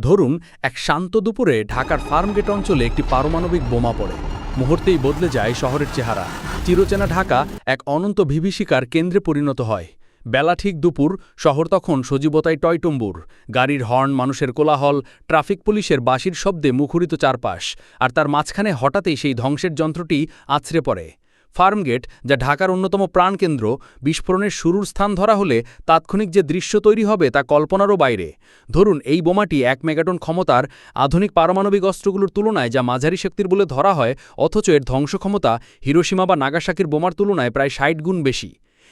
ধরুন এক শান্ত দুপুরে ঢাকার ফার্মগেট অঞ্চলে একটি পারমাণবিক বোমা পড়ে। মুহূর্তেই বদলে যায় শহরের চেহারা। চিরচেনা ঢাকা এক অনন্ত বিভীষিকার কেন্দ্রে পরিণত হয়। বেলা ঠিক দুপুর, শহর তখন সজীবতায় টয়টম্বুর। গাড়ির হর্ন, মানুষের কোলাহল, ট্রাফিক পুলিশের বাঁশির শব্দে মুখরিত চারপাশ। আর তার মাঝখানে হঠাৎই সেই ধ্বংসের যন্ত্রটি আছড়ে পড়ে। ফার্মগেট, যা ঢাকার অন্যতম প্রাণকেন্দ্র, বিস্ফোরণের শুরুর স্থান ধরা হলে তাৎক্ষণিক যে দৃশ্য তৈরি হবে তা কল্পনারও বাইরে। ধরুন এই বোমাটি 1 মেগাটন ক্ষমতার আধুনিক পারমাণবিক অস্ত্রগুলোর তুলনায় যা মাঝারি শক্তির বলে ধরা হয়, অথচ এর ধ্বংসক্ষমতা হিরোশিমা বা নাগাসাকির বোমার তুলনায় প্রায় 60 গুণ বেশি।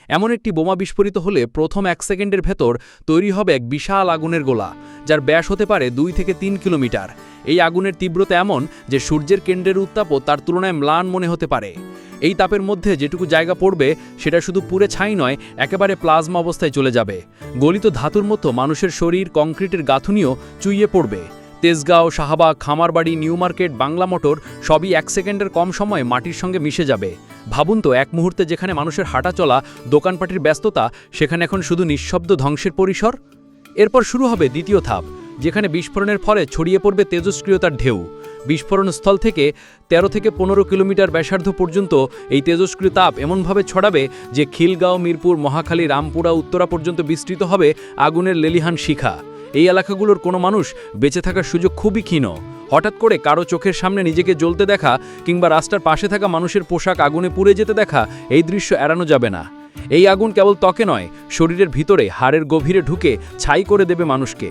এমন একটি বোমা বিস্ফোরিত হলে প্রথম 1 সেকেন্ডের ভেতর তৈরি হবে এক বিশাল আগুনের গোলা, যার ব্যাস হতে পারে 2 থেকে 3 কিলোমিটার। এই আগুনের তীব্রতা এমন যে সূর্যের কেন্দ্রের উত্তাপও তার তুলনায় ম্লান মনে হতে পারে। এই তাপের মধ্যে যেটুকু জায়গা পড়বে সেটা শুধু পুড়ে ছাই নয়, একেবারে প্লাজমা অবস্থায় চলে যাবে। গলিত ধাতুর মতো মানুষের শরীর, কংক্রিটের গাঁথুনিও চুইয়ে পড়বে। তেজগাঁও, শাহবাগ, খামারবাড়ি, নিউ মার্কেট, বাংলা মোটর সবই 1 সেকেন্ডের কম সময়ে মাটির সঙ্গে মিশে যাবে। ভাবুন তো, এক মুহূর্তে যেখানে মানুষের হাঁটা চলা, দোকানপাটির ব্যস্ততা, সেখানে এখন শুধু নিঃশব্দ ধ্বংসের পরিসর। এরপর শুরু হবে দ্বিতীয় ধাপ, যেখানে বিস্ফোরণের ফলে ছড়িয়ে পড়বে তেজস্ক্রিয়তার ঢেউ। বিস্ফোরণ স্থল থেকে 13 থেকে 15 কিলোমিটার ব্যাসার্ধ পর্যন্ত এই তেজস্ক্রিয় তাপ এমনভাবে ছড়াবে যে খিলগাঁও, মিরপুর, মহাখালী, রামপুরা, উত্তরা পর্যন্ত বিস্তৃত হবে আগুনের লেলিহান শিখা। এই এলাকাগুলোর কোনো মানুষ বেঁচে থাকার সুযোগ খুবই ক্ষীণ। হঠাৎ করে কারো চোখের সামনে নিজেকে জ্বলতে দেখা কিংবা রাস্তার পাশে থাকা মানুষের পোশাক আগুনে পুড়ে যেতে দেখা, এই দৃশ্য এড়ানো যাবে না। এই আগুন কেবল ত্বকে নয়, শরীরের ভিতরে, হাড়ের গভীরে ঢুকে ছাই করে দেবে মানুষকে।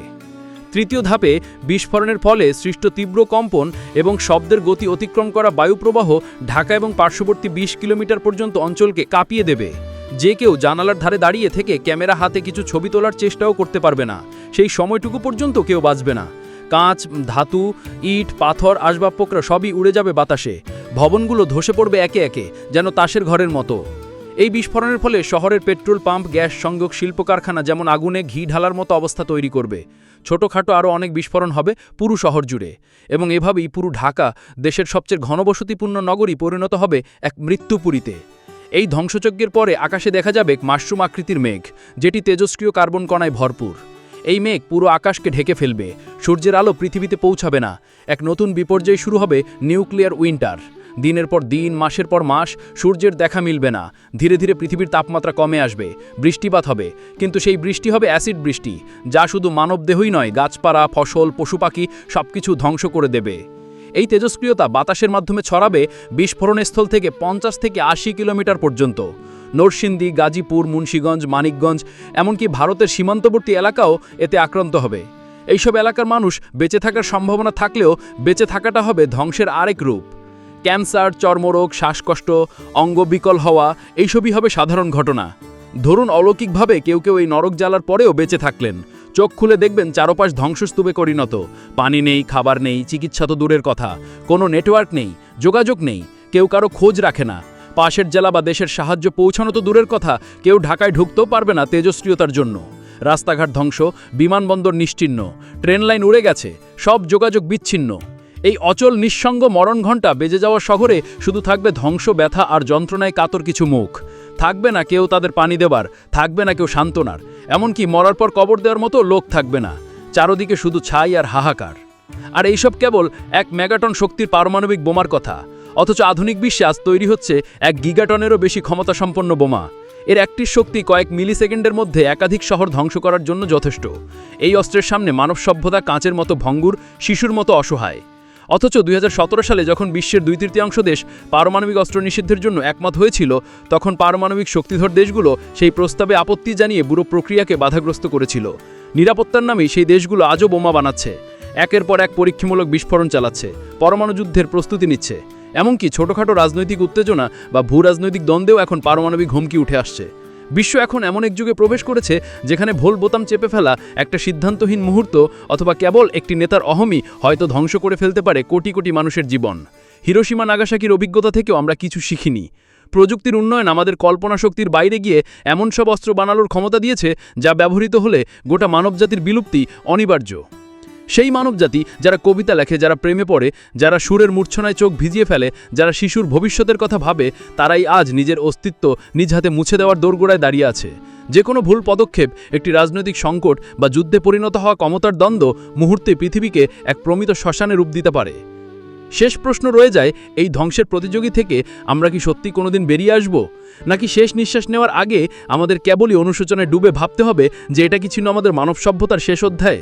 তৃতীয় ধাপে বিস্ফোরণের ফলে সৃষ্ট তীব্র কম্পন এবং শব্দের গতি অতিক্রম করা বায়ুপ্রবাহ ঢাকা এবং পার্শ্ববর্তী 20 কিলোমিটার পর্যন্ত অঞ্চলকে কাঁপিয়ে দেবে। যে কেউ জানালার ধারে দাঁড়িয়ে থেকে ক্যামেরা হাতে কিছু ছবি তোলার চেষ্টাও করতে পারবে না। সেই সময়টুকু পর্যন্ত কেউ বাঁচবে না। কাঁচ, ধাতু, ইট, পাথর, আসবাবপত্র সবই উড়ে যাবে বাতাসে। ভবনগুলো ধসে পড়বে একে একে, যেন তাসের ঘরের মতো। এই বিস্ফোরণের ফলে শহরের পেট্রোল পাম্প, গ্যাস সংযোগ, শিল্প কারখানা যেমন আগুনে ঘি ঢালার মতো অবস্থা তৈরি করবে। ছোটোখাটো আরও অনেক বিস্ফোরণ হবে পুরো শহর জুড়ে, এবং এভাবেই পুরো ঢাকা, দেশের সবচেয়ে ঘনবসতিপূর্ণ নগরী, পরিণত হবে এক মৃত্যুপুরীতে। এই ধ্বংসযজ্ঞের পরে আকাশে দেখা যাবে মাশরুম আকৃতির মেঘ, যেটি তেজস্ক্রিয় কার্বন কণায় ভরপুর। এই মেঘ পুরো আকাশকে ঢেকে ফেলবে। সূর্যের আলো পৃথিবীতে পৌঁছাবে না। এক নতুন বিপর্যয় শুরু হবে, নিউক্লিয়ার উইন্টার। দিনের পর দিন, মাসের পর মাস সূর্যের দেখা মিলবে না। ধীরে ধীরে পৃথিবীর তাপমাত্রা কমে আসবে, বৃষ্টিপাত হবে, কিন্তু সেই বৃষ্টি হবে অ্যাসিড বৃষ্টি, যা শুধু মানবদেহই নয়, গাছপালা, ফসল, পশু পাখি সবকিছু ধ্বংস করে দেবে। এই তেজস্ক্রিয়তা বাতাসের মাধ্যমে ছড়াবে বিস্ফোরণস্থল থেকে 50 থেকে 80 কিলোমিটার পর্যন্ত। নরসিংদী, গাজীপুর, মুন্সিগঞ্জ, মানিকগঞ্জ, এমনকি ভারতের সীমান্তবর্তী এলাকাও এতে আক্রান্ত হবে। এইসব এলাকার মানুষ বেঁচে থাকার সম্ভাবনা থাকলেও বেঁচে থাকাটা হবে ধ্বংসের আরেক রূপ। ক্যান্সার, চর্মরোগ, শ্বাসকষ্ট, অঙ্গ বিকল হওয়া, এইসবই হবে সাধারণ ঘটনা। ধরুন অলৌকিকভাবে কেউ কেউ এই নরক জ্বালার পরেও বেঁচে থাকলেন। চোখ খুলে দেখবেন চারপাশ ধ্বংসস্তূপে পরিণত। পানি নেই, খাবার নেই, চিকিৎসা তো দূরের কথা, কোনো নেটওয়ার্ক নেই, যোগাযোগ নেই, কেউ কারো খোঁজ রাখে না। পাশের জেলা বা দেশের সাহায্য পৌঁছানো তো দূরের কথা, কেউ ঢাকায় ঢুকতেও পারবে না তেজস্ক্রিয়তার জন্য। রাস্তাঘাট ধ্বংস, বিমানবন্দর নিশ্চিহ্ন, ট্রেন লাইন উড়ে গেছে, সব যোগাযোগ বিচ্ছিন্ন। এই অচল নিঃসঙ্গ মরণ ঘণ্টা বেজে যাওয়া শহরে শুধু থাকবে ধ্বংস, ব্যথা আর যন্ত্রণায় কাতর কিছু মুখ। থাকবে না কেউ তাদের পানি দেবার, থাকবে না কেউ সান্ত্বনার, এমনকি মরার পর কবর দেওয়ার মতো লোক থাকবে না। চারদিকে শুধু ছাই আর হাহাকার। আর এইসব কেবল 1 মেগাটন শক্তির পারমাণবিক বোমার কথা, অথচ আধুনিক বিশ্বে আজ তৈরি হচ্ছে 1 গিগাটনেরও বেশি ক্ষমতাসম্পন্ন বোমা। এর একটির শক্তি কয়েক মিলি সেকেন্ডের মধ্যে একাধিক শহর ধ্বংস করার জন্য যথেষ্ট। এই অস্ত্রের সামনে মানব সভ্যতা কাঁচের মতো ভঙ্গুর, শিশুর মতো অসহায়। অথচ 2017 সালে যখন বিশ্বের 2/3 দেশ পারমাণবিক অস্ত্র নিষিদ্ধের জন্য একমত হয়েছিল, তখন পারমাণবিক শক্তিধর দেশগুলো সেই প্রস্তাবে আপত্তি জানিয়ে পুরো প্রক্রিয়াকে বাধাগ্রস্ত করেছিল। নিরাপত্তার নামেই সেই দেশগুলো আজও বোমা বানাচ্ছে, একের পর এক পরীক্ষামূলক বিস্ফোরণ চালাচ্ছে, পরমাণু যুদ্ধের প্রস্তুতি নিচ্ছে। এমনকি ছোটোখাটো রাজনৈতিক উত্তেজনা বা ভূ রাজনৈতিক দ্বন্দ্বেও এখন পারমাণবিক হুমকি উঠে আসছে। বিশ্ব এখন এমন এক যুগে প্রবেশ করেছে যেখানে ভুল বোতাম চেপে ফেলা, একটা সিদ্ধান্তহীন মুহূর্ত অথবা কেবল একটি নেতার অহমই হয়তো ধ্বংস করে ফেলতে পারে কোটি কোটি মানুষের জীবন। হিরোশিমা, নাগাসাকির অভিজ্ঞতা থেকেও আমরা কিছু শিখিনি। প্রযুক্তির উন্নয়ন আমাদের কল্পনা শক্তির বাইরে গিয়ে এমন সব অস্ত্র বানানোর ক্ষমতা দিয়েছে যা ব্যবহৃত হলে গোটা মানবজাতির বিলুপ্তি অনিবার্য। সেই মানবজাতি যারা কবিতা লেখে, যারা প্রেমে পড়ে, যারা সুরের মূর্ছনায় চোখ ভিজিয়ে ফেলে, যারা শিশুর ভবিষ্যতের কথা ভাবে, তারাই আজ নিজের অস্তিত্ব নিজ হাতে মুছে দেওয়ার দোরগোড়ায় দাঁড়িয়ে আছে। যে কোনো ভুল পদক্ষেপ একটি রাজনৈতিক সংকট বা যুদ্ধে পরিণত হওয়া ক্ষমতার দ্বন্দ্ব মুহূর্তে পৃথিবীকে এক প্রমিত শ্মশানে রূপ দিতে পারে। শেষ প্রশ্ন রয়ে যায়, এই ধ্বংসের প্রতিযোগী থেকে আমরা কি সত্যি কোনোদিন বেরিয়ে আসব, নাকি শেষ নিঃশ্বাস নেওয়ার আগে আমাদের কেবলই অনুশোচনায় ডুবে ভাবতে হবে যে এটা কি ছিল আমাদের মানব সভ্যতার শেষ অধ্যায়?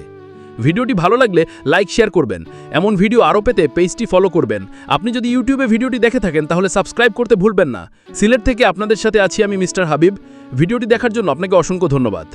ভিডিওটি ভালো লাগলে লাইক শেয়ার করবেন। এমন ভিডিও আরও পেতে পেজটি ফলো করবেন। আপনি যদি ইউটিউবে ভিডিওটি দেখে থাকেন তাহলে সাবস্ক্রাইব করতে ভুলবেন না। সিলেট থেকে আপনাদের সাথে আছি আমি মিস্টার হাবিব। ভিডিওটি দেখার জন্য আপনাকে অসংখ্য ধন্যবাদ।